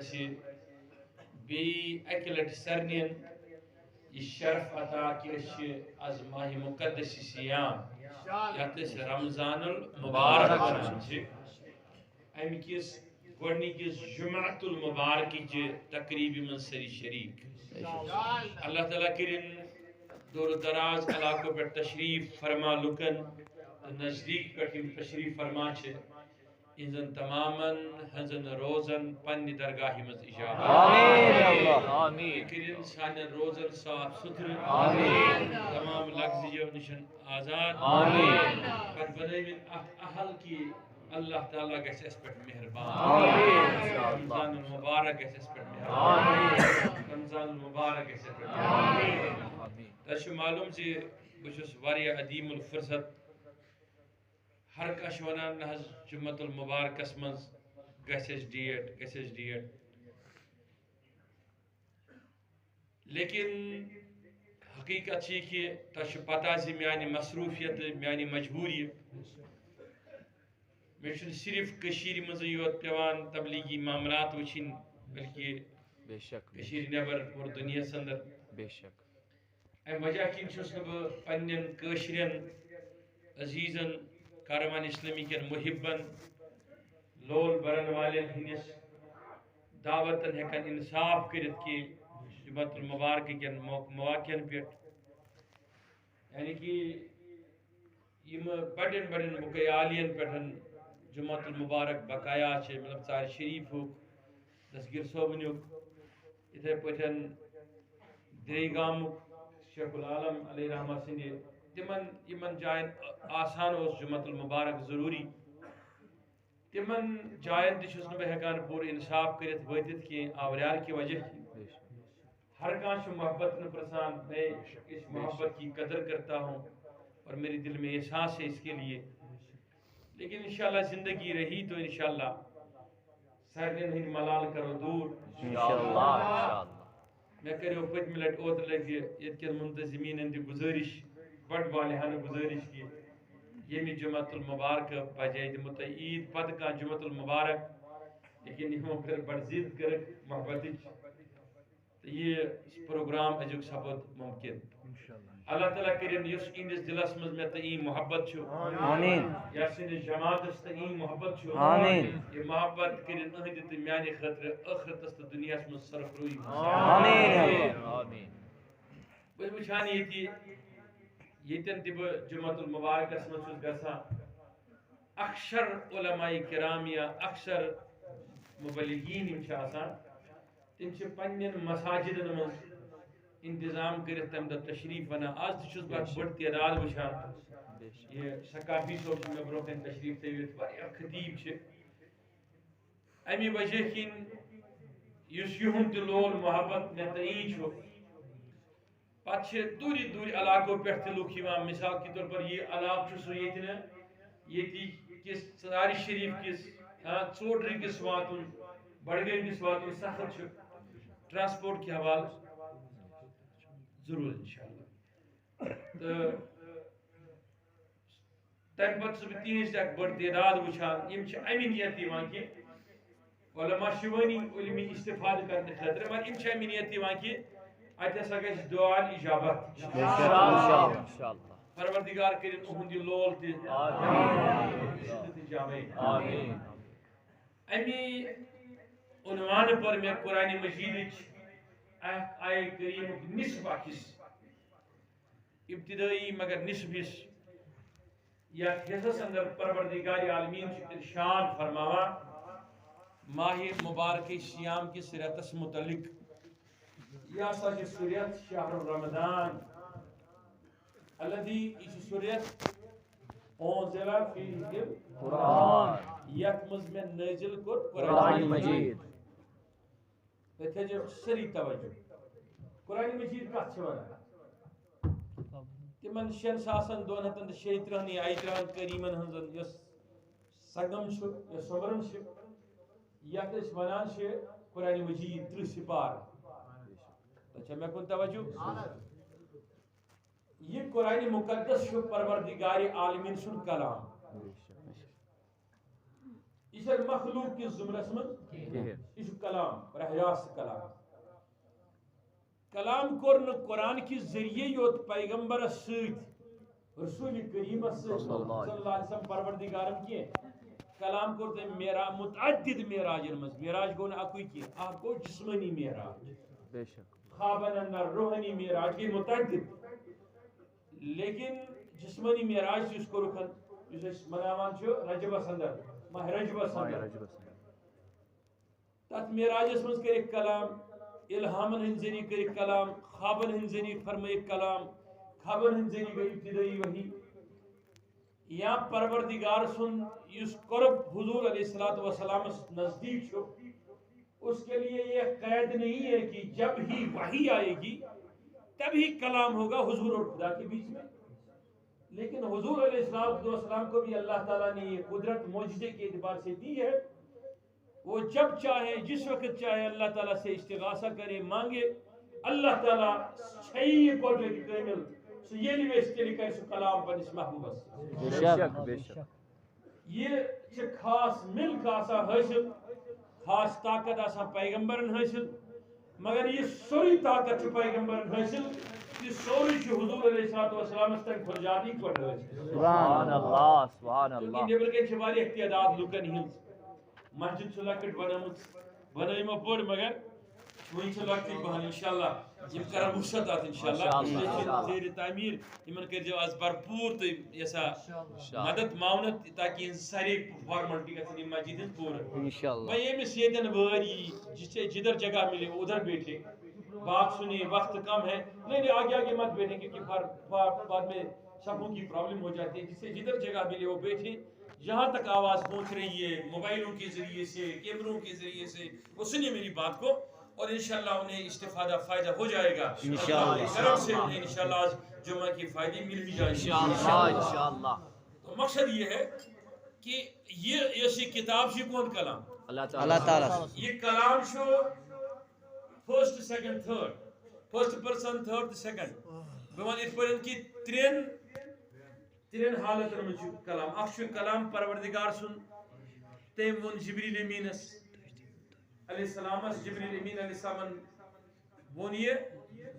اسی be occult سرنین یہ شرف عطا کہ اسی از ماہ مقدس سیام یات اس رمضان المبارک ونان چھ ام کس گوڑنی کس جمعۃ المبارک چہ تقریبی من سری شریک اللہ تعالیٰ کرن دور دراز علاقوں پر تشریف فرما لکن نزدیک پر تشریف فرما چھ انزن تماماً ہنزن روزن پنی درگاہی مز اجابت آمین کرن سانن روزن صاف ستھر آمین تمام لغزیوں نشن آزاد آمین پت بنائیوین احل کی اللہ تعالیٰ گیس اس پر مہربان رمضان المبارک گیس اس پر مہربان رمضان المبارک گیس اس پر مہربان تشو معلوم سے بچس واریہ عدیم الفرصت ہر کش ونان نحض جمعۃ المبارک اسمز گسس ڈیٹ لیکن حقیقت چھ کہ تش پتہ زی میانی مصروفیت میانی مجبوری میں صرف کشیر مز یوت پیوان تبلیغی معاملات وچھن بلکہ بے شک کشیر نیبر اور دنیا سندر بے شک ام وجہ کن چھس بہ پنن کشرین عزیزن کاروان اسلامی کن محبن لول برن والن ہندس دعوتن ہیکن انصاف کرت کہ جمعۃ المبارک کن مواقع پہ یعنی کہ یم بڑن بڑن بقیالین پہ جمعۃ المبارک بقایا مطلب ژار شریف دستگیر صوبنیک اتھے پٹھن دریگام شیخ العالم علیہ رحمہ سندی تمن جائن آسان اس جمعۃ المبارک ضروری تمن جائن تشس نہ ہیکان پور انصاف کرت واتت کی آوریار کی وجہ کی ہر کانچ محبت نہ پرسان میں اس محبت کی قدر کرتا ہوں اور میرے دل میں احساس ہے اس کے لیے لیکن انشاءاللہ زندگی رہی تو انشاءاللہ سارن ہند ملال کرو دور انشاءاللہ میں کریو پت ملٹ اوت لگی یہ کن منتظمین ہند گزارش بڑ والہانہ گزارش کی یمی جمعۃ المبارک بجائے دمت عید پتہ کا جمعۃ المبارک لیکن یہ کر بڑ ضد کر محبت یہ پروگرام ازیک سپد ممکن اللہ تعالیٰ کرن اس اندس دلس مز میں تھی محبت چھو آمین یا سندس جماعتس تھی محبت چھو آمین یہ محبت کرن اہد تو میانہ خاطر آخرتس تو دنیا مز صرف روئی آمین آمین بس وچھان یتن تہ بہ جمعۃ المبارک مز گژھان اکثر علماء کرام یا اکثر مبلغین تم پنن مساجدن مز انتظام کرت تم دہ تشریف ونان آج تشس بہ بڑ تعداد وچھان یہ ثقافی صوب میں برو کن تشریف تھوت واریاہ خطیب امی وجہ کن اس یہن تہ لول محبت مے تئی پتہ دوری دوری علاقوں پہ لوگ مثال کے طور پر یہ علاقہ سو یہ کس ژار شریف کس ژوٹری کس واتن بڑگام کس واتن سخت ٹرانسپورٹ کے حوالہ ضرور انشاءاللہ تو تم پتہ بہ تہذ اک بڑ تعداد وچھان یم امی نیت کہ علماء شوانی علمی استفادہ کرنے خاطر مگر یم امی نیت کہ ات ہسا گژھِ دعا اجابت انشاءاللہ پروردگار کرن اہند یہ لول تہ آمین امی عنوان پر میں قرآن مجید آئے کریم نصف اکس ابتدائی مگر نصف حص یا حصص اندر پروردگار عالمین ارشاد فرماوا ماہ مبارک سیام کی سیرتس متعلق یا سا سوریت شہر رمضان الذي اس سوریت انزل فیہ القرآن یک مزمن نازل کر قرآن مجید سری توجہ قرآن مجید کت ونان تمن شین ساسن 236 آیتن کریمن ہنزن یس سگم یا صبرن یت اس ونان قرآن مجید 30 سپار اچھا میں کن توجہ یہ قرآن مقدس پروردگار عالمین سن کلام یہ مخلوق کس زمرس من یہ کلام براہ راست کلام کلام کور قرآن کے ذریعے یوت پیغمبر ست رسول کریم صلی اللہ علیہ وسلم پروردگارم کی کلام کور تم متعدد معراجن مز معراج گو اکوئی کی اخ گو جسمانی معراج بے شک خوابن اندر روحانی معراج کی متعدد لیکن جسمانی معراج اس کو رکھن اس مناوان چھو رجبس اندر ماہ رجبس اندر تات معراج اس مز کرے کلام الہامن ہن ذریعہ کرے کلام خوابن ہن ذریعہ فرمائے کلام خوابن ہن ذریعہ گئی ابتدائی وحی یا پروردگار سن اس قرب حضور علیہ السلام نزدیک چھو اس کے لیے یہ قید نہیں ہے کہ جب ہی وحی آئے گی تبھی کلام ہوگا حضور اور خدا کے بیچ میں لیکن حضور علیہ السلام کو بھی اللہ تعالیٰ نے یہ قدرت معجزے کے اعتبار سے دی ہے وہ جب چاہے جس وقت چاہے اللہ تعالیٰ سے استغاثہ کرے مانگے اللہ تعالیٰ صحیح قدرت کامل سو یہ لیویس کے لئے سو کلام پنس محبوب بے شک یہ خاص ملک آسا حاصل خاص طاقت آسا پیغمبرن حاصل مگر یہ سوری طاقت پیغمبرن حاصل یہ سوری حضور علیہ السلام تک فرجادی کو سبحان اللہ سبحان اللہ یہ بلکہ چھواری احتیادات لکن ہنس مسجد سے لکٹ بنائی میں بڑھ مگر وہیں سے لکٹ بہن انشاءاللہ یہ کرم وسط آت انشاءاللہ زیر تعمیر یمن کر جو از بھرپور تو ایسا مدد معاونت تاکہ سارے فارملٹی کا سنی مسجد ہن پورا انشاءاللہ بھائی یہ میں سیدن واری جسے جدھر جگہ ملے ادھر بیٹھے بات سنی وقت کم ہے نہیں آگے آگے مت بیٹھیں کیونکہ بعد میں صفوں کی پرابلم ہو جاتی ہے جسے جدھر جگہ ملے وہ بیٹھے جہاں تک آواز پہنچ رہی ہے موبائلوں کے ذریعے سے کیمروں کے ذریعے سے وہ سنیے میری بات کو اور انشاءاللہ انہیں استفادہ فائدہ ہو جائے گا کرم سے انہیں انشاءاللہ آج جمعہ کی فائدے مل بھی جائے انشاءاللہ تو مقصد یہ ہے کہ یہ ایسی کتاب سے کون کلام اللہ تعالیٰ یہ کلام شو first second third first person third second بمان اس پر ان کی ترین حالت رمچ کلام اخشو کلام پروردگار سن تیم ون جبریل امینس علیہ السلام جبریل امین علیہ السلام بونیے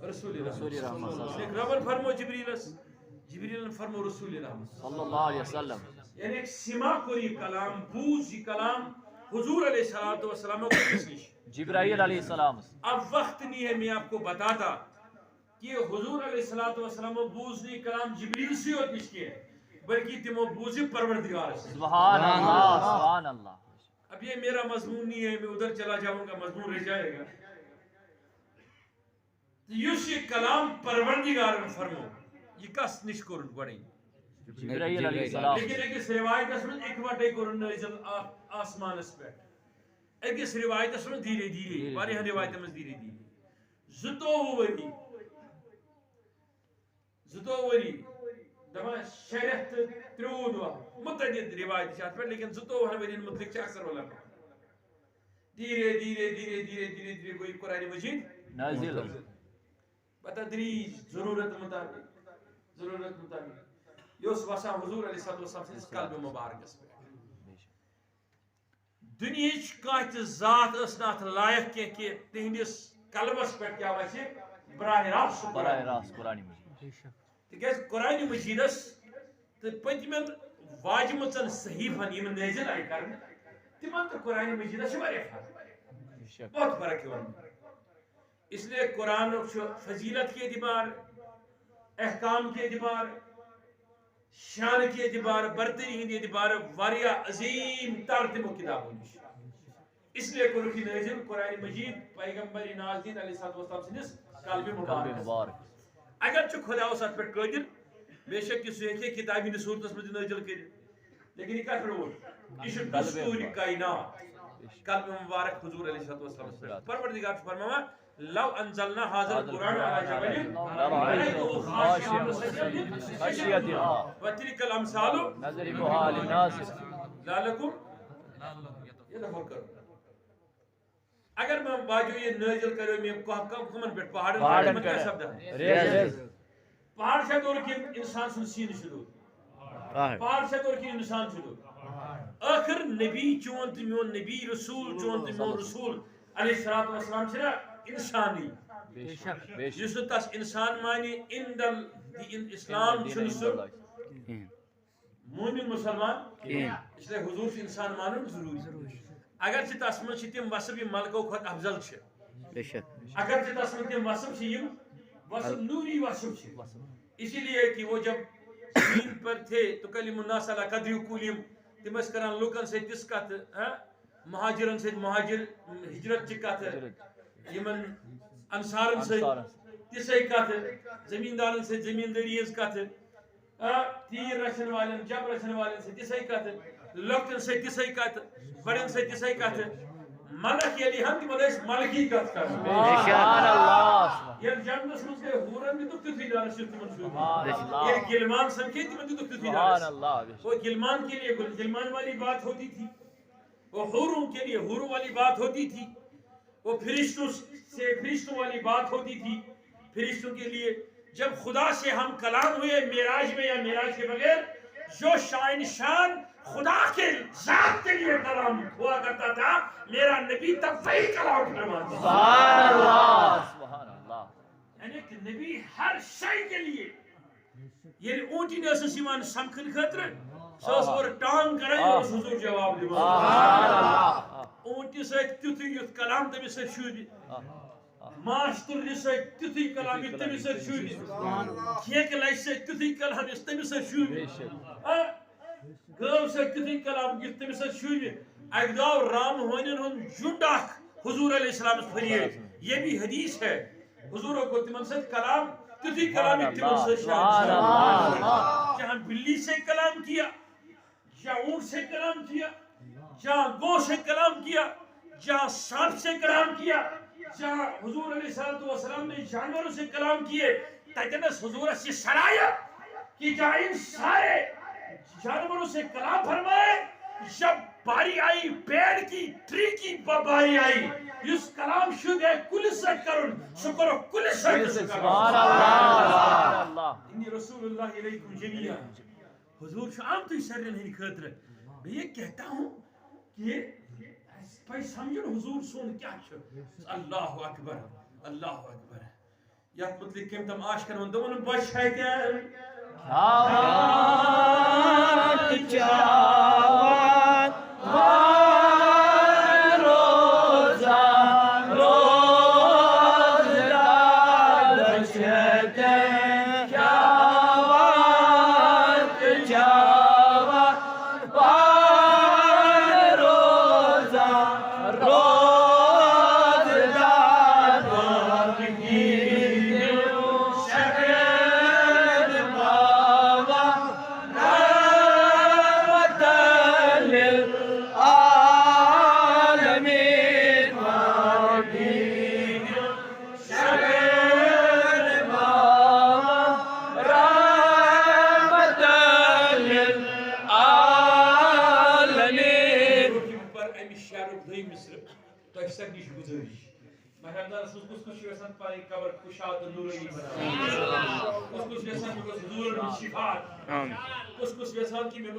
رسول اللہ ربن فرمو جبریل فرمو رسول اللہ صلی اللہ علیہ وسلم یعنی ایک سما کوئی کلام بوز یہ کلام حضور علیہ السلام کو کسیش جبرائیل علیہ السلام اب وقت نہیں ہے میں آپ کو بتاتا کہ حضور علیہ السلام بوز نہیں کلام جبریل سے ہوتی اس کے بلکہ تمو بوزی پروردگار سبحان اللہ سبحان اللہ اب یہ میرا مضمون نہیں ہے میں ادھر چلا جاؤں گا مضمون رہ جائے گا یہ کلام پروردگار فرمو یہ کس نشکر گوڑی جبرائیل علیہ السلام لیکن ایک اس روایت اس میں ایک وقت ایک قرآن نزل آسمان اس پہ ایک اس روایت اس میں دھیرے دھیرے باری ہن روایت میں دھیرے دھیرے زتو وری دما شریعت ترود متعدد روایت چاہت پر لیکن زتو ورین مطلق اکثر والا دھیرے دھیرے دھیرے دھیرے دھیرے دھیرے کوئی قرآن مجید نازل بتدریج ضرورت مطابق یہ اس واسع حضور علیہ السلام سے اس قلب مبارک اس پہ دنیاچ کانچ ذات اسنات لائق کہ تہندس قلبس پہ کیا ویسے براہ راست قرآن مجید تکیاز قرآن مجیدس تو پتمن واجمچن صحیفن یم نازل آئی کرنے تمن تو قرآن مجیدس فرق بہت فرق ہے اس لیے قرآن فضیلت کے اعتبار احکام کے اعتبار شان کے اعتبار برتری ہندی اعتبار واریہ عظیم ترتیب کتابوں اس لیے قرآن مجید پیغمبر نازدین علیہ السلام سنس قلب مبارک اگر چھ خدا اس ات پہ قادر بے شک کہ سہ کتابی صورت مجھ نازل کر لیکن یہ کت روٹ یہ دستور کائنات قلب مبارک حضور علیہ السلام پروردگار فرماوا لو انزلنا هذا القرآن على جبل لرأيته خاشعا متصدعا من خشية الله وتلك الأمثال نضربها للناس لعلكم يتفكرون اگر میں باجو یہ نازل کرو میں کمن پہ پہاڑن پہ کیا شبد پہاڑ سے دور کی انسان سن سین شروع پہاڑ سے دور کی انسان شروع آخر نبی چون تو میون نبی رسول چون تو میون رسول علیہ الصلوۃ والسلام چھنا انسانی یس تس انسان مانی اندل اسلام چھن سو مومن مسلمان اس لیے حضور سے انسان مانن ضروری اگر چھ تس من تم وصف یہ ملکو کھت افضل چھ اگر چھ تس من تم وصف چھ یم وصف نوری وصف چھ اسی لیے کہ وہ جب زمین پر تھے تو کلم الناس علی قدر عقولہم تم اس کران لوکن سے تس کت مہاجرن سے مہاجر ہجرت چ کت یمن انصارن سے تسے کت زمیندارن سے زمینداری ہز کت تیر رچن والن جب رچن والن سے تسے کت لوکن سے تسے کت بڑن سے تسے کت ملک یلی ہم تم اس ملکی کت کر سبحان اللہ یہ جنت مس گئے ہورن بھی تو تھی دار سے تم سبحان اللہ یہ گلمان سمجھے تم تو تھی سبحان اللہ وہ گلمان کے لیے گلمان والی بات ہوتی تھی وہ حوروں کے لیے حوروں والی بات ہوتی تھی وہ فرشتوں سے فرشتوں والی بات ہوتی تھی فرشتوں کے لیے جب خدا سے ہم کلام ہوئے معراج میں یا معراج کے بغیر جو شائن شان خدا کے ذات کے لیے کلام ہوا کرتا تھا میرا نبی تب وہی کلام فرماتا سبحان اللہ سبحان اللہ یعنی کہ نبی ہر شے کے لیے یہ اونٹی نے اس ایمان سمکھن خاطر سوس اور ٹانگ کرے اور حضور جواب دے سبحان اللہ اونٹی سے تیتھی یت کلام تم سے شوبی ماشتر سے تیتھی کلام تم سے شوبی کھیک لائی سے تیتھی کلام تم سے شوبی گو سے تیتھی کلام تم سے شوبی اگداو رام ہونن ہن جنڈاک حضور علیہ السلام فرمائے یہ بھی حدیث ہے حضور کو تمن سے کلام تیتھی کلام تم سے سبحان اللہ جہاں بلی سے کلام کیا جہاں اونٹ سے کلام کیا جہاں گو سے کلام کیا جہاں سانپ سے کلام کیا جہاں حضور علیہ السلام نے جانوروں سے کلام کیے تجنس حضور سے سرایا کہ جہاں ان سارے جانوروں سے کلام فرمائے جب باری آئی پیڑ کی ٹری کی باری آئی اس کلام شد ہے کل سے کرن شکر کل سے سبحان اللہ انی رسول اللہ علیکم جمیعا حضور شام تو شرن ہن خاطر میں یہ کہتا ہوں کہ بھائی سمجھن حضور سون کیا چھ اللہ اکبر اللہ اکبر یا مطلب کیم تم آش کرن دون بش ہے کیا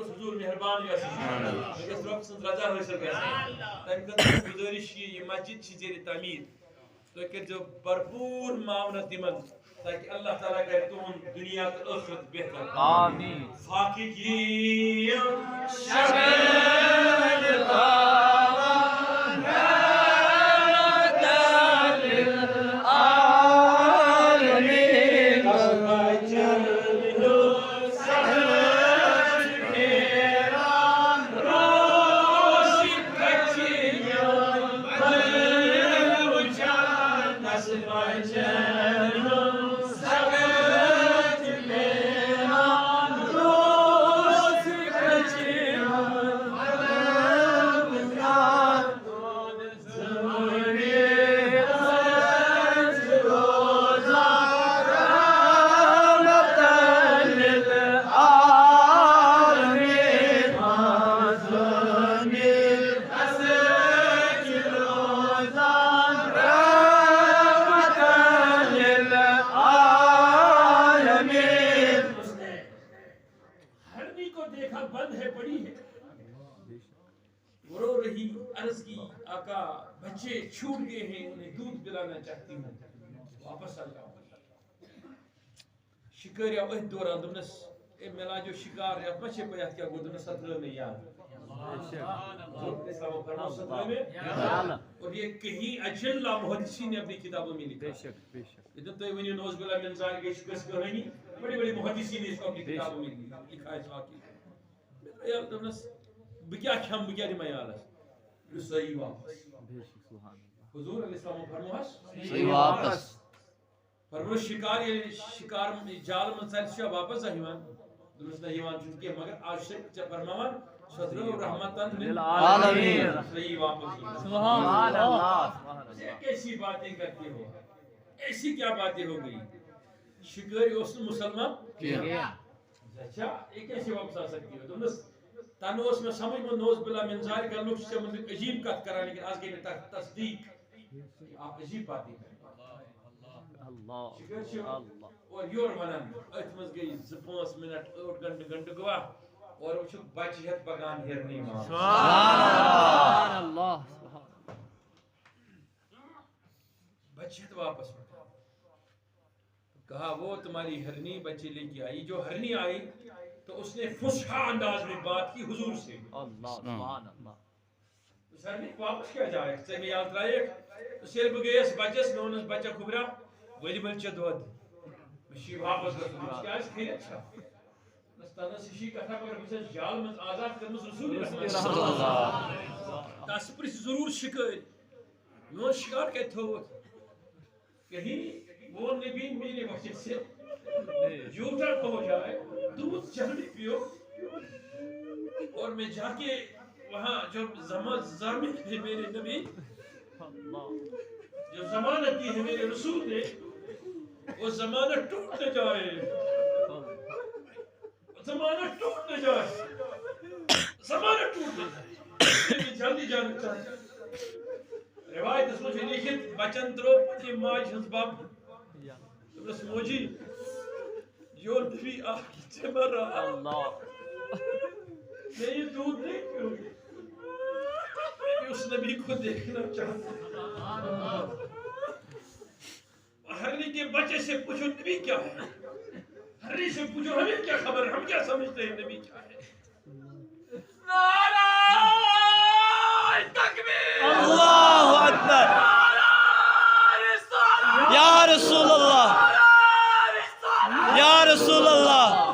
حضور مہربان گزارش یہ مسجد زیر تعمیر تو کرو بھرپور معاونت تمن تاکہ اللہ تعالیٰ کرے تم دنیا تو آخرت بہتر آمین فاقی Allah بچے چھوٹ گئے ہیں انہیں دودھ پلانا چاہتی ہوں واپس آ جاؤ شکاری اوہ دوران دمنس اے ملا جو شکار ہے اپنا چھے پیات کیا گو دمنس سترہ میں یاد اسلام فرمو سترہ میں اور یہ کہیں اجلہ محدثین نے اپنی کتابوں میں لکھا ادھر تو ونی نوز بلا من ذالک کے شکست کہانی بڑی بڑی محدثین نے اس کو اپنی کتابوں میں لکھا ہے اس واقعی یار دمنس بکیا کھم بکیا دی میالس صحیح واپس حضور علیہ السلام فرموہس صحیح واپس فرمو شکار جال منسل شاہ واپس آئیوان درست آئیوان چونکہ مگر عاشق فرموان صدر و رحمتاً للعالمین صحیح واپس سبحان اللہ ایسی باتیں کرتے ہو ایسی کیا باتیں ہو گئی شکاری اس مسلمان اچھا ایک ایسی واپس آ سکتی ہو درست تانو اس میں سمجھ میں نوز بلا منظار کا لوگ سے مطلب عجیب کت کرا لیکن آج کے میں تصدیق آپ عجیب باتیں کریں اللہ اور یور ونان اتمز گئی 5 منٹ 8 گھنٹہ گوا اور وہ بچ ہت پکان ہرنی ماں سبحان اللہ بچ ہت واپس کہا وہ تمہاری ہرنی بچے لے کے آئی جو ہرنی آئی تو اس نے فصحا انداز میں بات کی حضور سے اللہ سبحان اللہ اس ہرنی واپس کیا جائے سے میں یاد رائے اس سے بگئے اس بچس میں انس بچہ خبرہ ولی بلچہ دود مشی واپس رسول کیا اس کھیلے چھا نستانہ سشی کہتا مگر بسیس جال میں آزاد کرمس رسول اللہ تاس پر ضرور شکر نو شکار کہتا ہو کہیں وہ نبی میرے وقت سے جھوٹا ہو جائے دودھ جلدی پیو اور میں جا کے وہاں جو ضامن ہے میرے نبی جو ضمانت کی ہے میرے رسول نے وہ ضمانت ٹوٹ نہ جائے ضمانت ٹوٹ نہ جائے ضمانت ٹوٹ نہ جائے میں جلدی جانا چاہتا روایت اس میں لکھت بچن ترو پتی ماج ہنس باپ بس موجی جو نبی آگی سے مر رہا میں یہ دودھ نہیں پیوں میں اس نبی کو دیکھنا چاہتا ہرنی کے بچے سے پوچھو نبی کیا ہے ہرنی سے پوچھو ہمیں کیا خبر ہم کیا سمجھتے ہیں نبی کیا ہے نعرہ تکبیر اللہ اکبر یا رسول اللہ یا رسول اللہ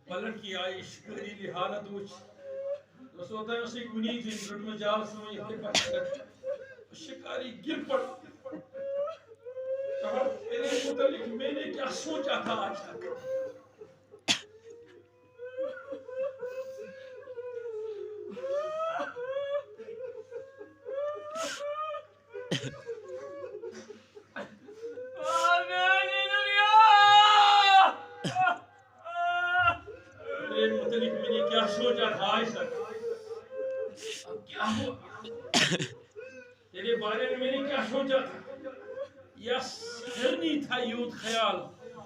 پلٹ کی آئی شکری لی حالت وچ رسولتا ہے اسے کنی جن رٹ میں جال سمجھ ہتے پاکر شکاری گر پڑ کہا تیرے متعلق میں نے کیا سوچا تھا آج تک سوچا تھا آج تک اب کیا ہوا تیرے بارے میں نے کیا سوچا تھا یا سرنی تھا یود خیال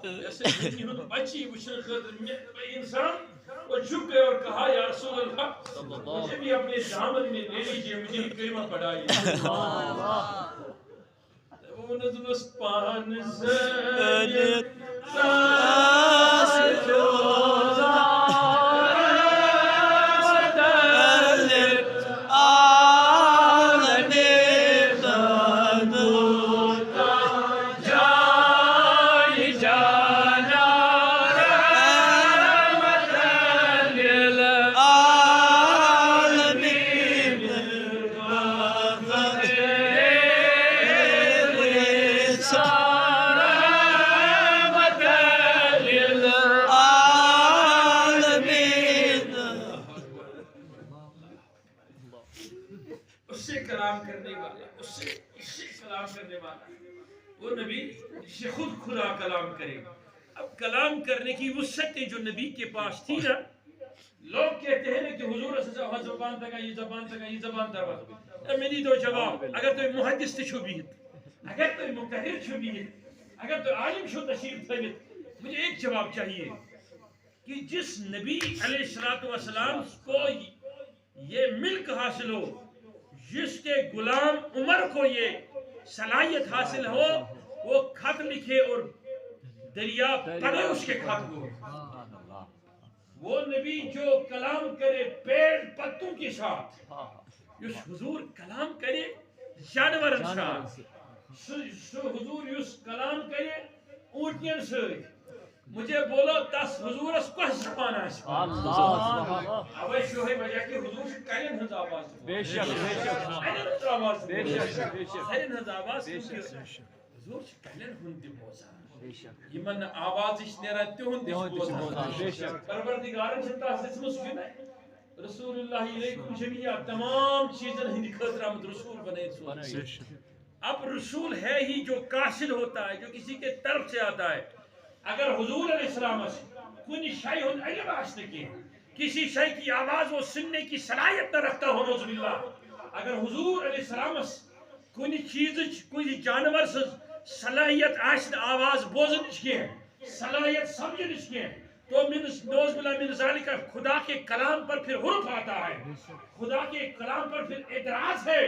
جیسے ہنی بچی وشن خطر میں انسان وہ جھک گئے اور کہا یا رسول اللہ مجھے بھی اپنے دامن میں لے لیجئے مجھے بھی کلمہ پڑھائیے وہ نظم اس پان زید راس جوزا وہ نبی سے خود خدا کلام کرے اب کلام کرنے کی وسعتیں جو نبی کے پاس تھی نا لوگ کہتے ہیں کہ حضور صلی اللہ علیہ زبان تک یہ زبان تک یہ زبان تک میری دو جواب اگر تو محدث تے چھوبیت اگر تو مقتدر چھوبیت اگر تو عالم شو تشریف تھویت مجھے ایک جواب چاہیے کہ جس نبی علیہ السلام کو یہ ملک حاصل ہو جس کے غلام عمر کو یہ صلاحیت حاصل ہو وہ خط لکھے اور دریا پڑے اس کے خط کو. وہ نبی جو کلام کرے پیڑ پتوں کے ساتھ یس حضور کلام کرے جانورن ساتھ حضور یس کلام کرے اونٹین سۭتۍ مجھے بولو 10 حضورس کس زبان آسہِ اوے شوہے وجہ کہ حضور چھ کلین ہنز آواز بے شک کلین ہنز آواز بے شک کلین ہنز آواز حضور چھ کلین ہند تہ بوزان یمن آواز چھ نیران تہند تہ بوزان بے شک پروردگارن چھ تاس دژمٕژ چھُنہ رسول اللہ علیکم جمیعا تمام چیزن ہند خاطر آمد رسول بنائے. اب رسول ہے ہی جو قاصد ہوتا ہے جو کسی کے طرف سے آتا ہے. اگر حضور علیہ السلام کن شے ہند علم آسن کی کسی شے کی آواز وہ سننے کی صلاحیت نہ رکھتا ہو نعوذ باللہ اگر حضور علیہ السلام کن چیز کن جانور سن صلاحیت آسن آواز بوزن کی صلاحیت سمجھن کی تو نعوذ باللہ من ذالک خدا کے کلام پر پھر حرف آتا ہے. خدا کے کلام پر پھر اعتراض ہے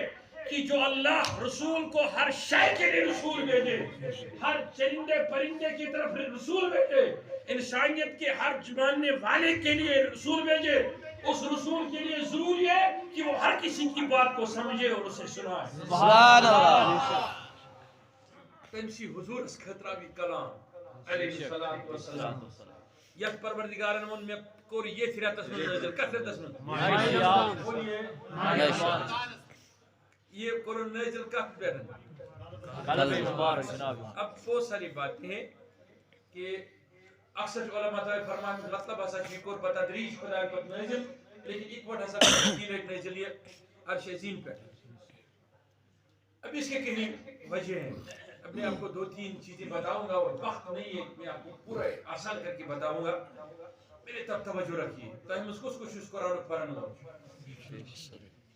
کہ جو اللہ رسول کو ہر شے کے لیے رسول بھیجے ہر چرندے پرندے کی طرف رسول بھیجے انسانیت کے ہر ماننے والے کے لیے رسول بھیجے اس رسول کے لیے ضروری ہے کہ وہ ہر کسی کی بات کو سمجھے اور اسے سنائے. سبحان اللہ. تمسی حضور اس خطرہ بھی کلام علیہ السلام یک پروردگارن من میں کور یہ تھراتس من نازل کثرتس من یہ قرآن نازل کت پہ. اب بہت ساری باتیں ہیں کہ اکثر علماء فرمان مطلب ہسا کور بتدریج خدا پر نازل لیکن ایک وقت ہسا تین نازل یہ عرش عظیم پہ. اب اس کے کہیں وجہ ہیں. اب میں آپ کو 2-3 چیزیں بتاؤں گا اور وقت نہیں ہے میں آپ کو پورا آسان کر کے بتاؤں گا. میرے تب توجہ رکھیے تاہم اس کو قرآن پڑھنا ہو.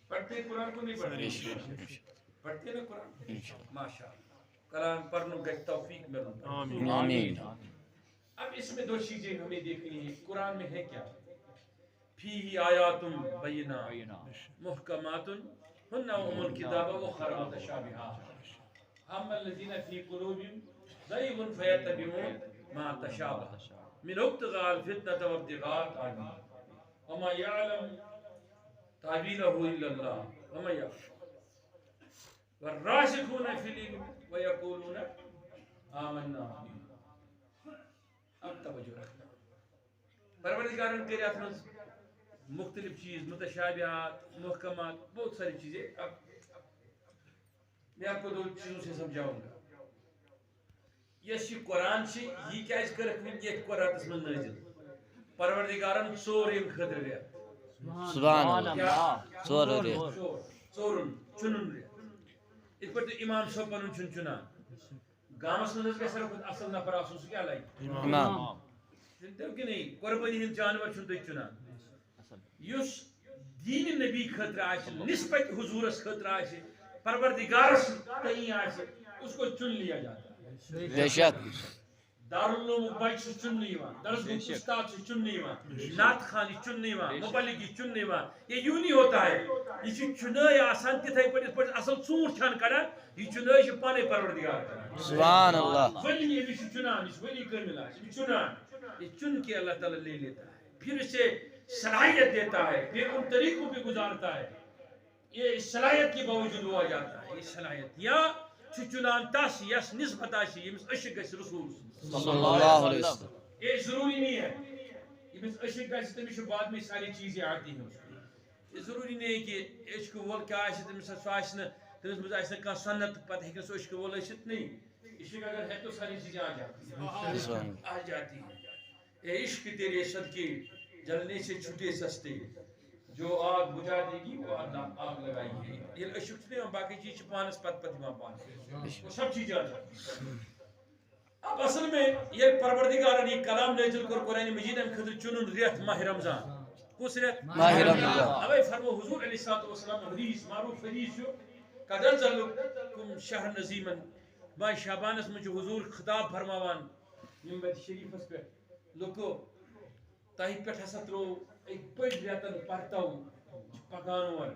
پڑھتے قرآن کو نہیں پڑھتے پڑھتے نا قرآن ماشاء اللہ کلام پڑھنے کا توفیق ملنا. آمین. اب اس میں 2 چیزیں ہمیں دیکھنی ہیں. قرآن میں ہے کیا فیہ آیات بینات محکمات ہن ام الکتاب واخر متشابہات اما الذین فی قلوبہم زیغ فیتبعون ما تشابہ من ابتغاء الفتنة وابتغاء التأویل وما یعلم تعبیلہ الا اللہ وما یعلم والراسخون فی العلم ویقولون آمنا به. اب توجہ رکھنا پروردگارن کرے اتھ من مختلف چیز متشابہات محکمات بہت ساری چیزیں. اب میں آپ کو 2 چیزوں سے سمجھاؤں گا. یس یہ قرآن سے یہ کیا اس کرک یہ قرآن من نازل پروردگارن ژور یم خطر رٮ۪تھ. سبحان اللہ. ژورن چنن رٮ۪تھ یِتھ پٲٹھۍ امام صٲب پنُن چھُنہٕ چُنان گامس منٛز گژھِ ساروی کھۄتہٕ اصل نفر آسُن سُہ کیٛاہ لگہِ امام. چھُنہٕ کہ نہیں قربٲنی ہٕنٛدۍ جانور چھُنہٕ تُہۍ چُنان. یُس دیٖنہِ نبی خٲطرٕ آسہِ نسبت حضورس خٲطرٕ آسہِ پروردگارس کہیں آسہِ اس کو چن لیا جاتا ہے. بے شک. دارالعلوم بچ سے چننے یوان درس گو استاد سے چننے یوان نعت خانی چننے یوان مبلغی چننے یوان. یہ یوں نہیں ہوتا ہے. یہ چنائی آسان تتھائی پر اصل ژوٗنٛٹھ چھان کڑان یہ چنائی چھ پانے پروردگار کران. سبحان اللہ. ولی یہ بھی چنان اس ولی کامل ہے چنان یہ چن کے اللہ تعالی لے لیتا ہے پھر اسے صلاحیت دیتا ہے پھر ان طریقوں پہ گزارتا ہے. یہ صلاحیت کے باوجود ہوا جاتا ہے. یہ صلاحیت یا چنان تس یس نسبت آسی یمس عشق گژھِ رسول صلی اللہ علیہ وسلم. یہ ضروری نہیں ہے یمس عشق گژھِ تمس بعد میں ساری چیزیں آتی ہیں. یہ ضروری نہیں ہے کہ عشق وول کیا آسہِ تمس سُہ آسہِ نہٕ تمس منٛز آسہِ نہٕ کانٛہہ سنت پتہٕ ہیٚکہِ نہٕ سُہ عشق وول ٲسِتھ. نہیں عشق اگر ہے تو ساری چیزیں آ جاتی ہیں. اے عشق تیرے صدقے جلنے سے چھٹے سستے جو آگ بجھا دے گی وہ آگ لگائی گی. یہ عشق نہیں باقی چیز پانس پت پانس وہ سب چیزیں آ جاتی. اب اصل میں یہ پروردگارن یہ کلام نازل کر قرآن مجید ام خاطر چنن رٮ۪تھ ماہ رمضان. کس رٮ۪تھ ماہ رمضان. اوے فرمو حضور علیہ السلام حدیث معروف حدیث چھُ قد انزلکم شہر نظیمن ماہ شعبانس منٛز چھُ حضور خطاب فرماوان منبر شریفس پٮ۪ٹھ لُکو تۄہہِ پٮ۪ٹھ ہسا ترٛوو أکۍ بٔڑۍ رٮ۪تن پرتو پکان اور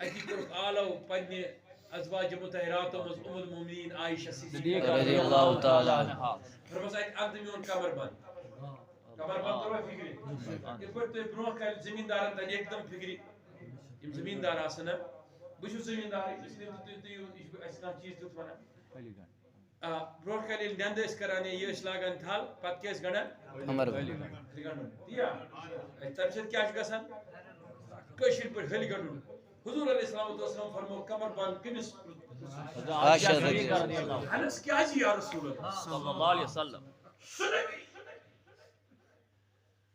اتی کور آلو پنہ ازواج مطہرات مز ام المؤمنین عائشہ صدیقہ رضی اللہ تعالی عنہ فرمس اتہ میون کمر بند کمر بند کرو فکر یہ پہ تھی برو کل زمیندارن تن ایک دم فکر یم زمیندار آسن بہ زمیندار اس لیے تھی اس کا چیز تیت ونان برو کل نند کران یہ لاگان تھل پتہ کیا گنڈان کمر دیا تمہ سب کیا گژھان کشیر پہ ہل گنڈن حضور علیہ السلام فرمو کمر بند کمس عائشہ رضی اللہ انس کیا جی یا رسول اللہ صلی اللہ علیہ وسلم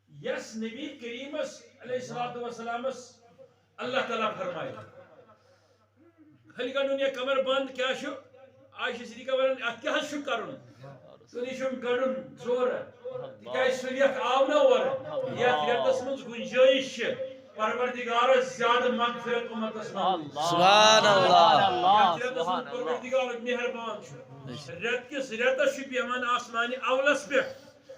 یس نبی کریم علیہ السلام اللہ تعالیٰ فرمائے ہل گنڈن یا کمر بند کیا شو عائشہ صدیقہ ونان ات کیا شو کرن تو نشم گنڈن زور تکیاز سلیت آو نہ اور یتھ ریتس من گنجائش پروردگار زیادہ مغفرت امتس سبحان اللہ پروردگار مہربان ریت کس ریتس بیہان آسمان اولس پہ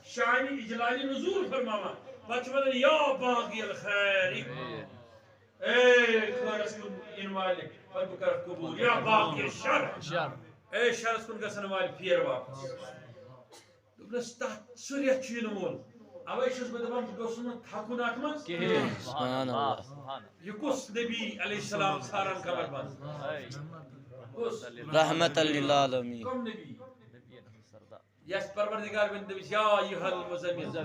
شان اجلال نزول فرماوان پتہ ونان یا باغی الخیر اے خیرس کن ان والے پتہ کر قبول یا باغی الشر اے شرس کن گژھن والے پھیر واپس دوپنس تحت سہ ریت چھ وول اوے چھس بہ دپان بہ گوٚژھُس نہٕ تھکُن اتھ منٛز سبحان اللہ یہ کس نبی علیہ السلام ساران کمر بند کس رحمت للعالمین کم نبی یس پروردگار بن دبس یا ایھا المزمل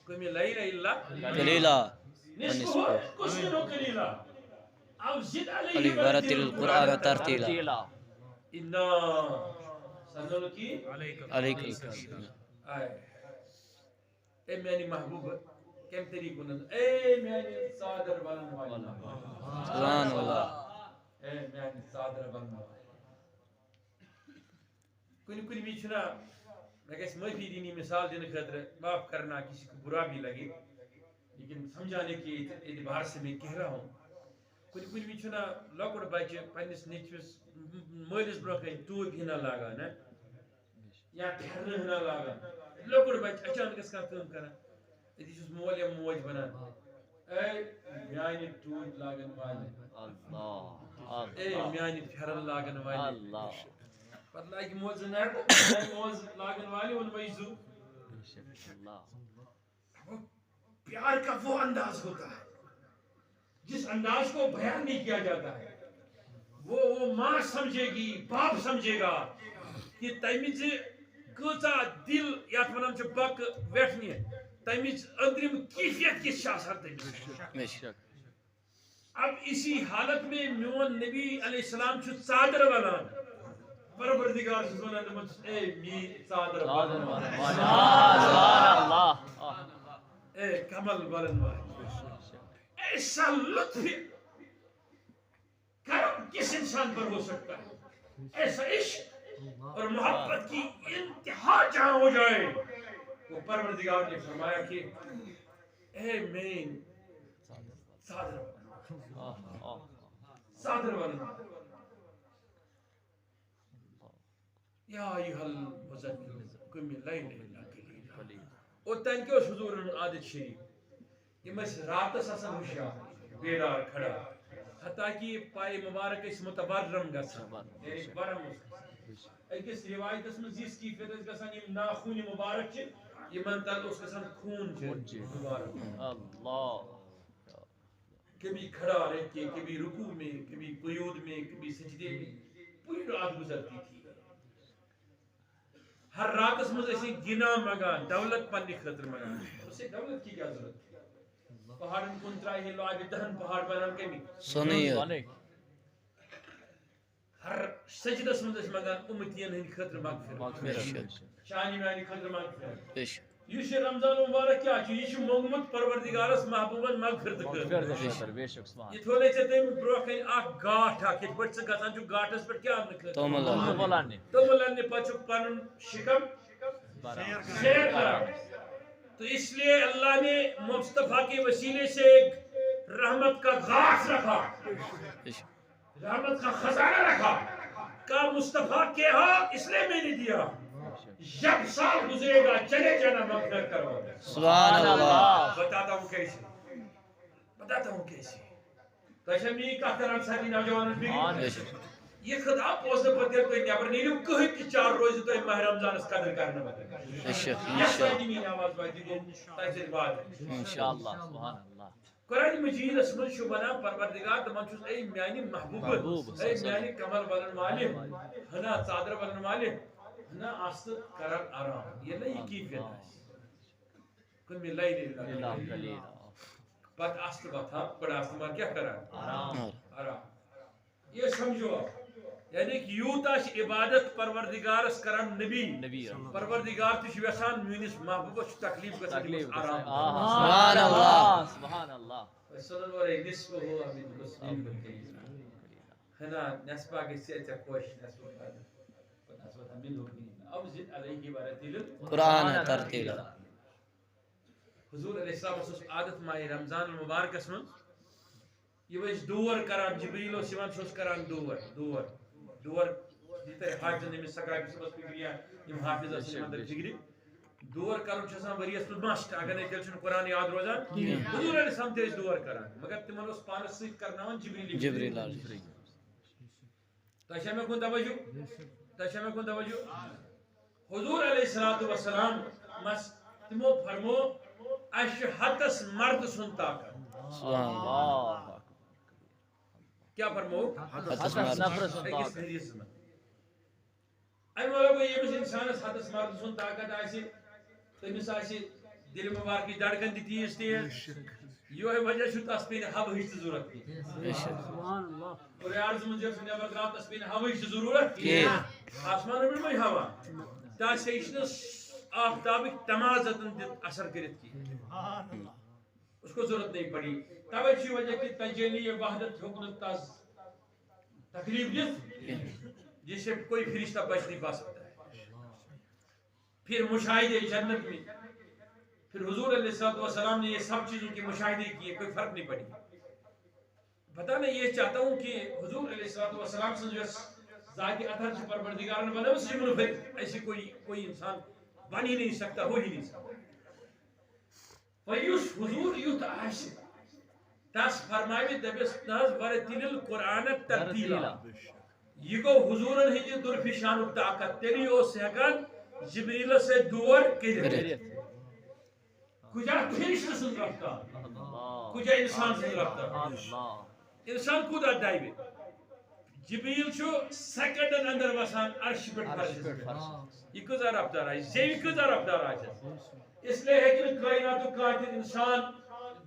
قم اللیل الا قلیلا نصفه کس منه قلیلا او زد علی علیہ ورتل القرآن ترتیلا انا سنلقی علیک السلام آئے اے میانی محبوب کم طریق ونن اے میانی صادر ولن والی سبحان اللہ اے میانی صادر ولن والی کنی بھی چھنا میں کہس معافی دینی مثال دینے خاطر معاف کرنا کسی کو برا بھی لگے لیکن سمجھانے کے اعتبار سے میں کہہ رہا ہوں کنی بھی چھنا لکڑ بچہ پنس نیچوس مالس برونٛہہ کن ٹوپ ہنا لاگان یا پھیرنہ ہنا لاگان لکڑ بچہ اچانک کانٛہہ کٲم کران أتی چھُس مول یا موج ونان اے میانہِ ٹوٗپۍ لاگن والہِ اے میانہِ پھیرن لاگن والہِ پتہٕ لاگہِ موزٕ نر موز لاگن والے ان وہی زو پیار کا وہ انداز ہوتا ہے جس انداز کو بیان نہیں کیا جاتا ہے وہ ماں سمجھے گی باپ سمجھے گا کہ تمِچ کۭژاہ دل یتھ ونان چھِ بک ویٹھنہِ تمِچ أندرِم کیفیت کِژھ چھِ آسان تٔمِس اب اسی حالت میں میون نبی علیہ السلام چھُ ژادر ونان پروردگار چھُس ونان دپان چھُس اے میٲنۍ ژادر اے کمل ولن وٲلۍ ایسا لطف کرم کس انسان پر ہو سکتا ہے ایسا عشق اور محبت کی انتہا جہاں ہو جائے وہ پروردگار نے فرمایا کہ اے مین صادر ولن یا ایھا المزمل قم اللیل الا قلیلا اور تن کے حضور عادت شریف یم راتس آسان ہوشیار بیدار کھڑا حتیٰ کہ پائے مبارک اس متبرم گژھان یعنی برم أکِس روایتس منٛز یِژھ کیفیت ٲس گژھان یِم ناخوٗنہِ مبارک چھِ یِمن تل اوس گژھان خوٗن مبارک کبھی کھڑا رہ کے کبھی رکوع میں کبھی قیود میں کبھی سجدے میں پوری رات گزرتی تھی ہر راتس منٛز ٲسۍ گنا مگان دولت پننہِ خٲطرٕ مگان اسے دولت کی کیا ضرورت پہاڑن کن ترائے لوگ دہن پہاڑ بنان کمی سنیے ہر سجدس منٛز ٲسۍ مگان امتین ہٕنٛدِ خٲطرٕ مغفرت شانی میانہِ خٲطرٕ مغفرت یُس یہِ رمضان مبارک کیٛاہ چھُ یہِ چھُ موٚنگمُت پروردگارس محبوبن مغفرت خٲطرٕ یہِ تھوٚونَے ژےٚ تٔمۍ برونٛہہ کَنہِ اکھ گاٹھ اکھ یِتھ پٲٹھۍ ژٕ گژھان چھُکھ گاٹھس پٮ۪ٹھ کیٛاہ اَننہٕ خٲطرٕ توٚمُل اَننہِ پتہٕ چھُکھ پنُن شِکم سیر کران تو اس لیے اللہ نے مصطفیٰ کے وسیلے سے ایک رحمت کا غاز رکھا رحمت کا خزانہ رکھا کہا مصطفیٰ کے ہاں اس لیے میں نے دیا جب سال گزرے گا چلے جانا مغفرت کرو سبحان اللہ بتاتا ہوں کیسے تشمی کتھ کران ساری نوجوان بے شک یہ خطاب پوزن پتہ تھی نیبر نیرو کہیں تہ چار روز تھی ماہ رمضان قدر کرنے بے شک یس میری آواز واتہ گو تیسے بعد انشاءاللہ سبحان اللہ قرآن مجید من شبنا پروردگار دمان چھس اے میانی محبوب اے میانی کمل ولن مالک ہنا صادر ولن مالک ہنا آست کران آرام یہ نہیں کیفیت ہے کن ملائی نہیں پت آست بتا بڑا آست مار کیا کران آرام یہ سمجھو یعنی کہ یوتا عبادت پروردگارس کران نبی پروردگار تش ویسان میونس محبوبس تکلیف گژھان آرام سبحان اللہ سبحان اللہ صلی اللہ علیہ نصف ہو امین مسلم ہنا نسبہ گسی اچھا کوش نسبہ امین ہوگی اب زد علیہ ورتیل قرآن ترتیلا حضور علیہ السلام اس عادت ماہ رمضان المبارک اسمن یہ ویس دور کران جبریل و سیوان سوس کران دور دیتا ہے حاجن نمی سکرائی بسبس فکریہ یم حافظ اسم اندر فکری دور کرن چھسان وریس تو ماشت اگر نہیں تیلشن قرآن یاد روزان حضور علیہ السلام تیز دور کران مگر تمہن اس پانس سیکھ کرناوان جبریل تشامہ کن توجہ حضور علیہ السلام مس تمو فرمو اش حتس مرد سن طاقت سبحان اللہ کیا فرمو حتس مرد ایم لوگ یمس انسانس حتس مرد سن طاقت آسی تمس آسی دل مبارکی دھڑکن دی تیز یہ وجہ چھ تس پین ہوا ہچ ضرورت اور عرض من جب نیبر درا تس پین ہوا ہچ ضرورت آسمان میں ہوا تس ہیچنس آفتابک تمازتن دت اثر کرت کی اس کو ضرورت نہیں پڑی توے چھ وجہ کہ تجلی وحدت حکمت تس تکلیف دت جس سے کوئی فرشتہ بچ نہیں پا سکتا ہے پھر مشاہدے جنت میں پھر حضور علیہ السلام نے یہ سب چیزوں کی مشاہدے کیے کوئی فرق نہیں پڑی پتہ میں یہ چاہتا ہوں کہ حضور علیہ السلام سے جو ذات اثر سے پروردگار نے بنا اس جمن پھر ایسی کوئی انسان بن ہی نہیں سکتا ہو ہی نہیں سکتا فیوس حضور یوت آشی تاس فرمائی دبس ناز ورتیل القرآن ترتیلا یہ گو حضورن ہنجی درفشان طاقت تیلی او سہکان جبریل سے دور کرت کجا فرشتہ سن رفتار کجا انسان سن رفتار انسان کود ادائیبی جبریل چھو سیکنڈن اندر وسان عرش پر فرش یہ کجا رفتار آئی زیوی کجا رفتار آئی اس لئے ہے کہ کائنات و کائنات انسان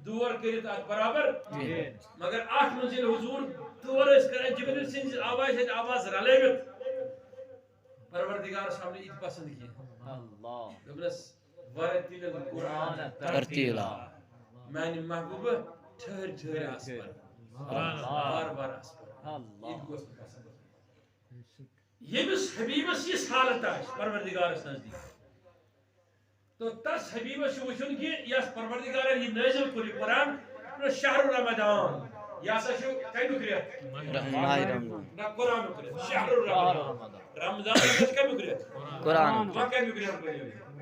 دور کرت آت برابر مگر آٹھ منزل حضور دور اس کریں جبریل سنز آواز رلیوت پروردگار سامنے ایک پسند کی اللہ ورتیل القرآن ترتیلا میانی محبوب ٹھہر آسپر بار آسپر ایک گوست پسند یمس حبیبس یہ حالت آئیس پروردگار اس نزدیک تو تس حبیبس وچھن کہ یس پروردگار یہ نازل کری قرآن شہر رمضان یا سا شو کئی نکریت نا قرآن نکریت شہر رمضان رمضان کئی نکریت قرآن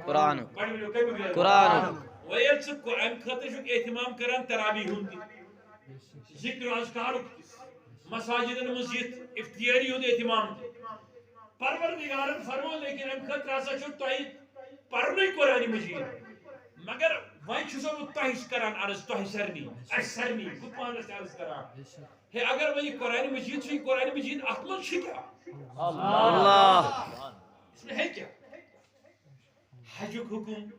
قرآن قرآن ویل سے قرآن خطر شک اہتمام کران تراویح ہوندی ذکر اذکار مساجدن مسجد افتیاری ہوندی اہتمام دی پروردگارن فرمو لیکن ام خطر آسا شک تاہی پرنی قرآن مجید مگر وائن چھو تاہیش کران عرض تاہی سرنی سرنی کتمانس عرض کران ہے اگر وہی قرآن مجید چھوئی قرآن مجید احمد شکا اللہ اس میں ہے کیا حجک حکم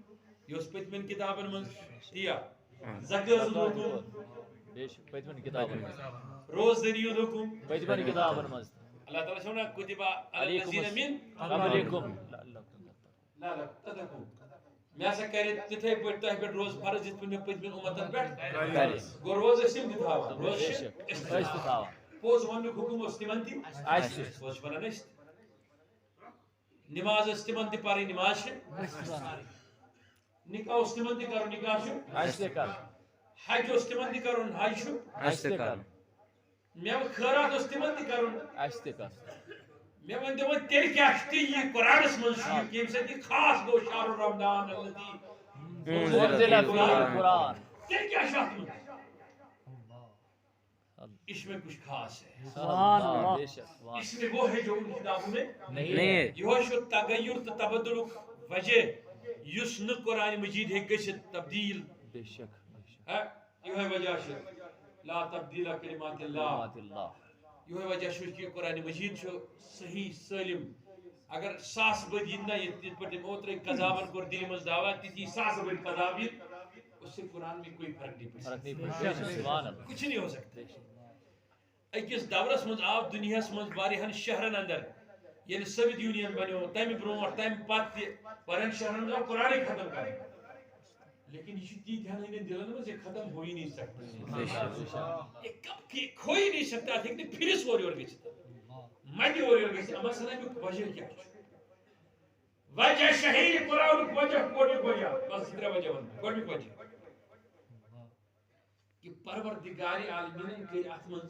یہ اس پیتمن کتابن من دیا زکر حکم پیتمن کتابن روز دریو حکم پیتمن کتابن من اللہ تعالیٰ سونا کتبہ الذین من قبلکم لا تدکو میں ایسا کہہ رہے تتھے پڑھتا ہے پھر روز فرض جت میں پیتمن امتن پیٹ گو روز اسم کتابا روز استفاوا پوز ونک حکم استمن تی پوز بنا نشت نماز استمن تی پاری نماز شد نکاح استمن تی کرو نکاح شد حج استمن تی کرو حج شد میں خیرات استمن تی کرو میں ونتے وہ تیل کیا شتی یہ قرآن اس منشی کہ ہم سے دی خاص گو شہر رمضان اللذی منزل فی القرآن تیل کیا شاہد اس میں کچھ خاص ہے، سبحان اللہ بے شک اس میں وہ ہے جو ان کتابوں میں نہیں نہیں ہے ہے یہ چھُ تغیر تو تبدل وجہ یس نہ قرآن مجید ہے گژھِتھ تبدیل بے شک یہ وجہ لا تبدیل کلمات اللہ کلمات اللہ یہ وجہ کہ قرآن مجید صحیح سالم اگر ساس بد نا یہ پہ اوترے قذابن کور دل مز دعویٰ تی ساس بد قذاب اس سے قرآن میں کوئی فرق نہیں فرق نہیں پڑتا، پڑتا سبحان اللہ کچھ نہیں ہو سکتا۔ اکس دورس مز آو دنیا مز واریاہن شہرن اندر یل سویت یونین بنو تمہ برو تمہ پتہ واریاہن شہرن مز آو قرآن ختم کر، لیکن یہ تیتہن ہندین دلن مز یہ ختم ہو ہی نہیں سکتا، یہ کب کی کھو ہی نہیں سکتا، لیکن پھرس اور گھت مدی اور گھت اما سن امیک وجہ کیا وجہ شہید قرآن وجہ گوڈنیک وجہ بس ترے وجہ ون گوڈنیک وجہ کہ پروردگار عالمین کر ات من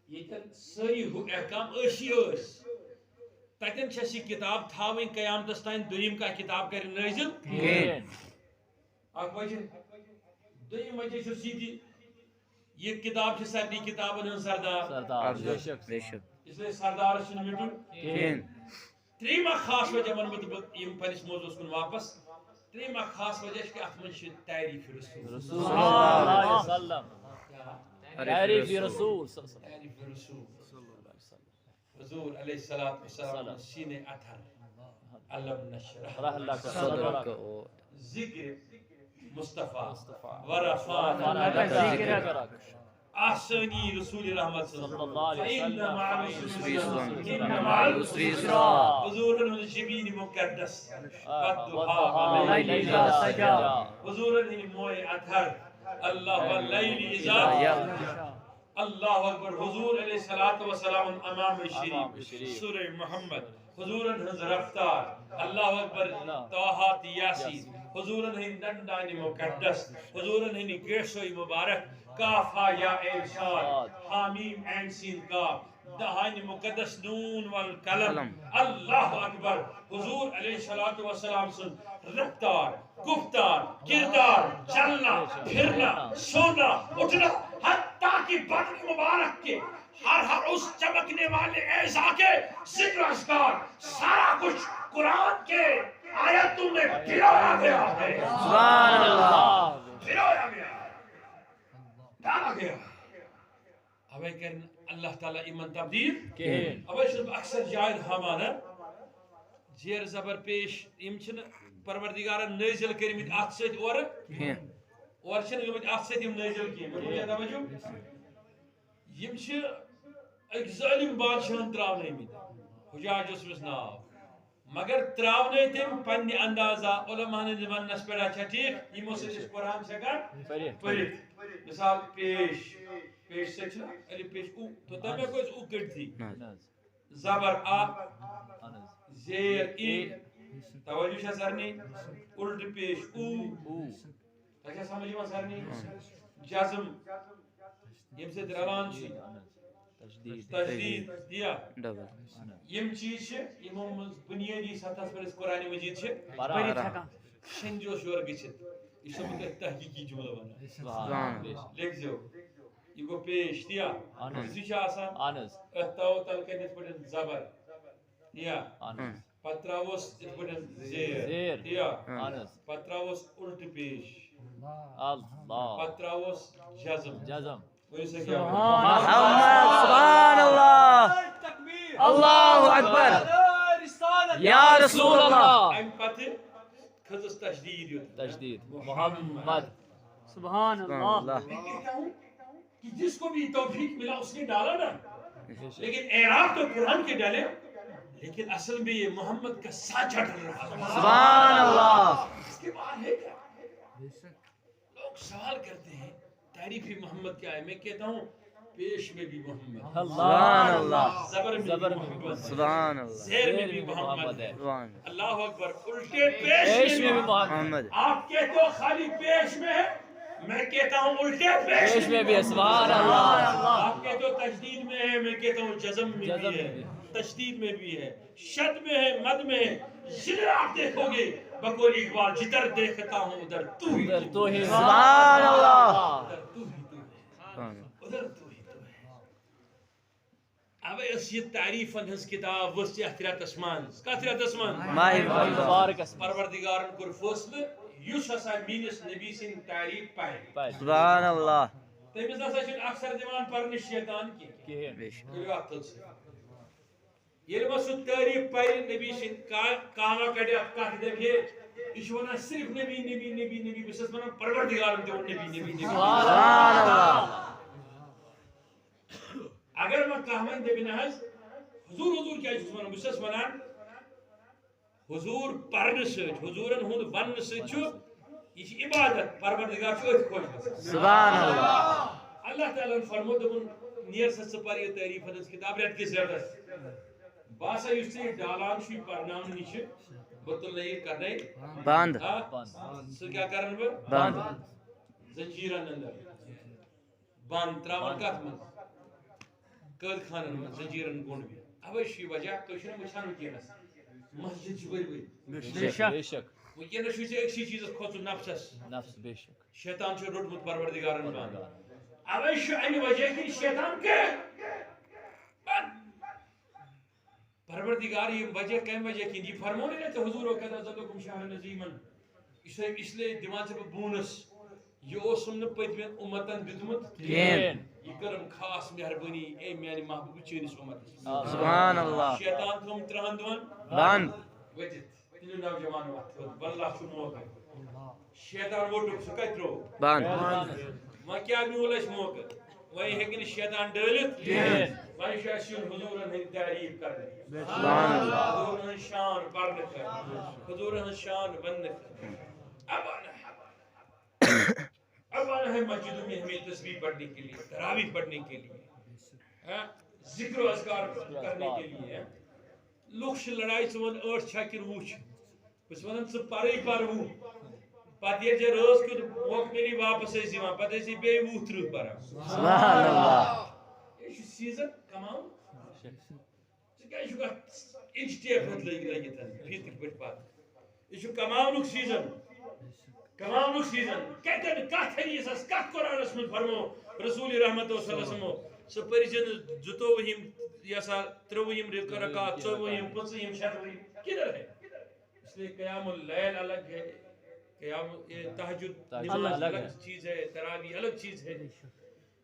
یتن ساری احکام اشی اس تتن چھس یہ کتاب تھاویں قیامتس تین دویم کا کتاب کر نازل اک وجہ دویم وجہ چھ سیدھی یہ کتاب چھ سارنی کتابن ہن سردار بے شک بے شک اس لیے سردار چھن مٹن کہین تریما خاص وجہ ونمت بہ یم پنس موضوعس کن واپس تریما خاص وجہ کہ ات من چھ تعریف رسول صلی اللہ علیہ وسلم تعریف رسول صلی اللہ علیہ تعریف رسول حضور علیہ الصلوۃ والسلام سینے اطہر علم نشرح وسلم صدرک ذکر مصطفیٰ ورفعنا لک ذکرک احسنی رسول رحمت صلی اللہ علیہ وسلم ان مع العسر یسرا حضور الجبین مقدس والضحى واللیل اذا سجى حضور موئے اطہر اللہ واللیل اذا اللہ اکبر حضور علیہ الصلوۃ والسلام امام شریف سورہ محمد حضور ہنز رفتار اللہ اکبر طٰہٰ یاسین حضور ہند دندان مقدس حضور ہند گیسوئی مبارک کافا یا ارشاد حامیم عین سین کاف دہان مقدس نون والقلم اللہ اکبر حضور علیہ الصلوۃ والسلام سن رفتار گفتار کردار چلنا پھرنا سونا اٹھنا حتیٰ کہ بدن مبارک کے ہر اس چمکنے والے اعضاء کے ذکر اذکار سارا کچھ قرآن کے آیتوں میں پھرویا گیا ہے، سبحان اللہ پھرویا گیا ڈالا گیا اب کرن اللہ تعالیٰ ایمان تبدیل کہین اب اکثر جائد ہمانا زیر زبر پیش یم چھن پروردگارن نازل کرمت ات سۭتۍ اور چھن گمت ات سۭتۍ یم نازل کی مجھے توجہ یم چھ ایک ظالم بادشاہن تراونے آمت حجاج اسمس ناو مگر تراونے تم پنہ اندازہ علماء نے ونس پہ اچھا ٹھیک یمو سۭتۍ أسۍ قرآن ہیکان پٔرِتھ مثال پیش پیش سے چھنا الف پیش او تو تمے کو او کڑتھی زبر آ زیر ای توجہ چھ سرنی الٹ پیش او تکہ سمجھ ما سرنی جزم یم سے روان چھ تشدید دیا یم چیز چھ یمو مز بنیادی سطح پر قرآن مجید چھ پڑھت ہیکان شنجو شور گچھت یہ سب تحقیقی جملہ بنا لکھ جو یہ گو پیش دیا اسی چھ آسان اتاو تل کنت پڑھن زبر دیا پتراوس پڑھن زیر دیا پتراوس الٹ پیش اللہ پتراوس جزم سبحان اللہ اللہ اکبر یا رسول اللہ ام پتہ کھزس تشدید تشدید محمد سبحان اللہ میں کہتا ہوں کہ جس کو بھی توفیق ملا اس نے ڈالا نا، لیکن اعراب تو قرآن کے ڈالے لیکن اصل میں یہ محمد کا سانچہ ڈل رہا ہے، سبحان اللہ اس کے بعد ہے کیا؟ لوگ سوال کرتے ہیں تعریف محمد کیا ہے؟ میں کہتا ہوں پیش میں بھی محمد، سبحان اللہ زبر میں بھی محمد، سبحان اللہ زیر میں بھی محمد ہے، سبحان اللہ اکبر، الٹے پیش پیش میں میں بھی بھی محمد آپ کہتے ہو خالی پیش میں ہے، میں کہتا ہوں الٹے پیش میں بھی ہے سبحان اللہ آپ کہتے ہو تشدید میں ہے، میں کہتا ہوں جزم میں بھی ہے، تشدید میں بھی ہے، شد میں ہے، مد میں ہے، جدھر آپ دیکھو گے بقول اقبال جدھر دیکھتا ہوں ادھر تو ہی تو ہی سبحان اللہ ادھر تو ہی تو ہے، ادھر تو ہی تو ہے۔ اوے اس یہ تعریفن ہز کتاب ورس اتھ رتس من کت رتس من ماہ رمضان مبارک اسم پروردگارن کور فیصلہ یس ہسا میس نبی سن تعریف پہ سبحان اللہ تمس ہسا چھ اکثر دِوان پرنہ شیطان کی کہین بے شک یل وہ سہ تعریف پہ نبی سن کاما کڑ کت دپ یہ ونان صرف نبی نبی نبی نبی بس ونان پروردگارن تہ نبی نبی نبی سبحان اللہ اگر میں کہہ دپن حض حضور حضور کیا ونان بس ونان حضور پرن ست حضورن ہند ون ست یہ عبادت پروردگار ات خوش سبحان اللہ اللہ تعالیٰ فرمو دپن نیر سا ثہ پر یہ تعریف ہز کتاب رت کس رتس باسا اس ژے ڈالان چھ پرناون نش بتل یہ کرنے بند سہ کیا کرن بہ بند زنجیرن اندر بند تراون کت من قید خانن من زنجیرن گونڈ بھی اوے چھ وجہ تو چھ وچھان ونکس مسجد چھ بری بے شک ونکس چھ اکسی چیز کھوت نفسس نفس بے شک شیطان چھ روٹمت پروردگارن بند اوے چھ امہ وجہ کہ شیطان کے پروردگار یہ وجہ کم وجہ کہ یہ فرمو نہیں تو حضور وقت ذلکم شہر نظیمن اس لیے دمان سے بونس یہ اوسم نہ پتمن امتن دتمت کین یہ کرم خاص مہربانی اے میانی محبوب چینس امت سبحان اللہ شیطان تھم ترہن دون بند وجت تلو نوجوان وقت واللہ چھ موقع شیطان ووٹک سہ کترو بند ما کیا میولش موقع وہی ہیکن شیطان ڈالت وہی شاشن حضورن ہند تعریف کرنے سبحان اللہ حضورن ہند شان پرنے کر حضورن ہند شان بننے کر اب آنا ہے مسجدوں میں ہمیں تسبیح پڑھنے کے لیے تراویح پڑھنے کے لیے ذکر و اذکار کرنے کے لیے لوگ چھ لڑائی ژٕ ون ٲٹھ چھا کِنہٕ وُہ چھِ بہٕ چھُس ونان ژٕ پرٕے پر وُہ پتہٕ ییٚلہِ ژےٚ رٲژ کیُتھ موقعہٕ میلی واپس ٲسۍ یِوان پتہٕ ٲسی بیٚیہِ 20-30 پران سبحان اللہ یہِ چھُ سیٖزن کماوُن ژٕ کیٛازِ چھُکھ اتھ اِنچ ٹیپ ہیٚتھ لٔگِتھ فیٖتٕکۍ پٲٹھۍ پتہٕ یہِ چھُ کماونُک سیٖزن کماونُک سیٖزن کتٮ۪ن کتھ حدیثس کتھ قرآنس منٛز فرمو رسول رحمت صلی اللہ علیہ وسلم سُہ پٔرۍزِ 22 یہ سا 23 رکعت 24 25 26 کدھر ہے اس لیے قیام اللیل الگ ہے قیام تہجد الگ چیز ہے تراویح الگ چیز ہے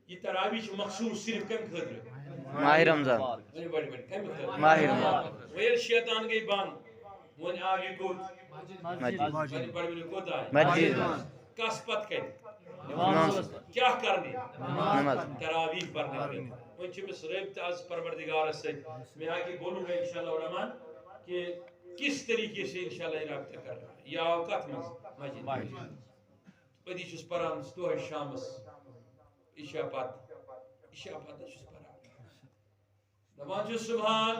یہ تراویح مخصوص صرف کم خاطر ماہ رمضان ماہ رمضان ویل شیطان گئی بند ون آو یہ کوت مسجد کس پت کر نماز کیا کرنے نماز تراویح پڑھنے ون چمس رابطہ از پروردگارس سے میں آگے بولوں گا انشاءاللہ علماء کہ کس طریقے سے انشاءاللہ یہ رابطہ کر رہا ہے یا اوقات مسجد پتی چھس پران دۄہے شامس عشاء پتہٕ چھس پران دپان چھُس سبحان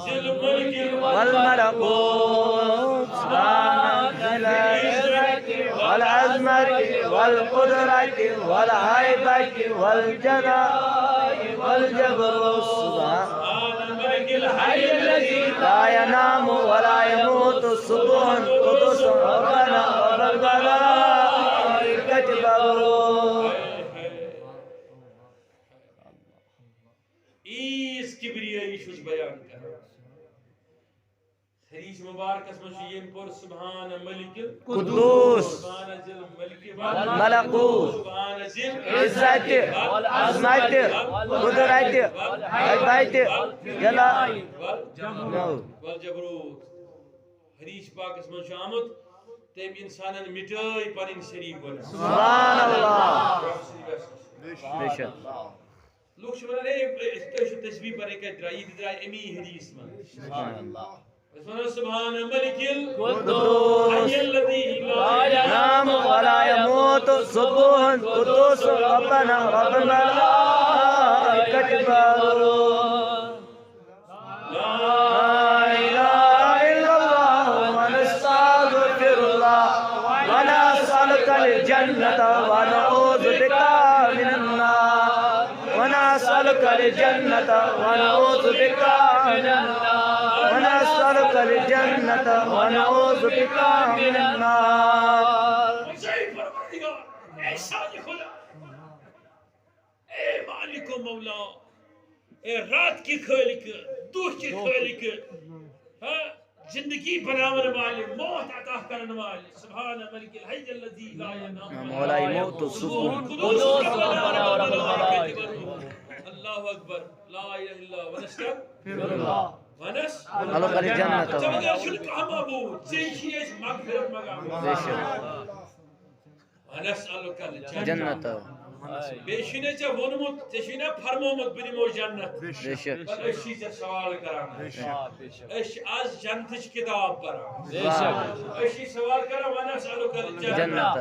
ذی الملک والملکوت سبحان العزت والعظمت والقدرت والهیبت والجلال والجبروت سبحان الملك الحي الذي لا ينام ولا يموت سبحان قدوس ربنا رب الملائكة والروح اس کبریائی چھس بیان کر حدیث مبارکس میں یہ پر سبحان ملک قدوس سبحان ذل ملک ملکوت سبحان ذل عزت عظمت قدرت ہیبت جلال والجبروت حدیث پاکس میں آمد تم انسانن مٹائی پنن شریک بن سبحان اللہ بے شک لوگ چھ ونان اے تسبیح پر ایک درائی درائی امی حدیث میں سبحان اللہ سبحان ملک قدوس الحي الذي لا ينام ولا يموت سبحان قدوس ربنا رب الملائكة والروح لا إله إلا الله ونستغفر الله ونسألك الجنة ونعوذ بك من النار ونسألك الجنة ونعوذ بك من النار ونسألك الجنة ونعوذ بك من النار اے خدا اے مالک و مولا اے رات کی خالق دو کی خالق ہاں زندگی بناون والے موت عطا کرن والے سبحان ملک الحی الذی لا ینام مولا موت السکون قدوس ربنا ورب الملائکہ اللہ اکبر لا الہ الا اللہ ونستغفر اللہ ونسأل الو کر جنت جمع شرک عمابو زیشی اس مغفرت مگا بے شک ونسألک الجنت جنت بیشنے چا ونمت تشینا فرمومت بنمو جنت بے شک پر اشی سے سوال کرام اش آز جنتش کتاب برا بے شک اشی سوال کرام ونسألک الجنت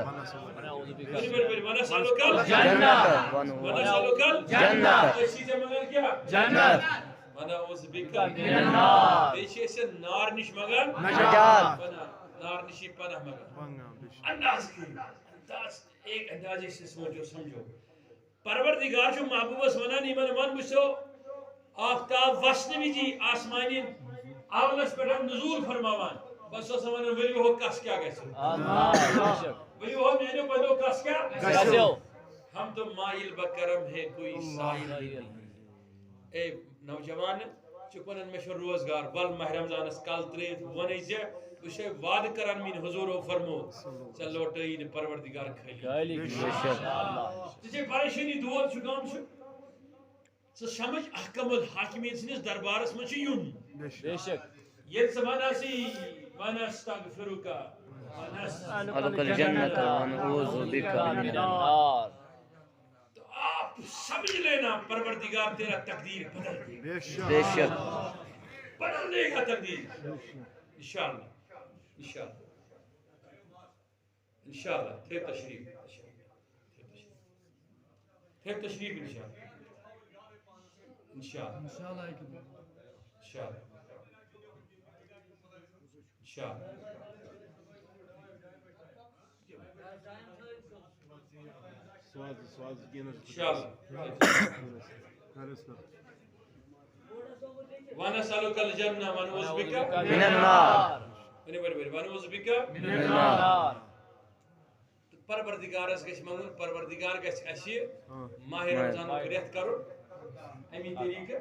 جنت ونسألک الجنت جنت ونسألک جنت اشی سے مگر کیا جنت ونعوذ بک من النار بیشی سے نار نش مگر نجات نار نشی پناہ مگر انداز کی انداز ایک اندازے سے سوچو سمجھو پروردگار جو محبوب سمنا نیمن من بسو آفتاب وسن بھی جی آسمانی آولس پر ہم نزول فرماوان بس وہ سمنا ولی وہ کس کیا گیسو بے شک ولی وہ میں نے پہلو کس کیا کیسے ہو ہم تو مائل بکرم ہے کوئی سائل اے نوجوان چکنن میں شو روزگار بل ماہ رمضان اس کال تریت ونی زی بشے وعد کرن مین حضور و فرمو چلو ٹین پروردگار کھلی بے شک اللہ تجھے پریشانی دور چھکام چھو سو سمجھ احکم الحاکمین سنس دربارس من چھ یون بے شک یہ زمانہ سی ونستغفرک الو کر جنت ونعوذ بک من من النار تو آپ سمجھ لینا پروردگار تیرا تقدیر بدل دے بے شک بدل دے گا تقدیر انشاءاللہ انشاءاللہ انشاءاللہ تھے تشریف تھے تشریف انشاءاللہ انشاءاللہ انشاءاللہ انشاءاللہ ونسألك الجنة ونعوذ بك من النار ونعوذ بك من النار پروردگارس گژھِ منگُن پروردگار گژھِ اَسہِ ماہ رمضان رٮ۪تھ کرُن امی طریقہٕ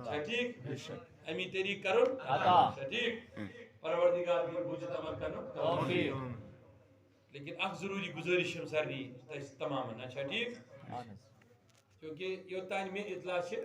چھا ٹھیٖک امی طریقہٕ کرُن چھا ٹھیٖک پروردگار دِیِن بوٗزِتھ عمل کرنُک توفیق لیکن اکھ ضروٗری گُزٲرِش چھم سارنٕے تۄہہِ تمامن چھا ٹھیٖک کیونکہ یوٚتانۍ مےٚ اطلاع چھِ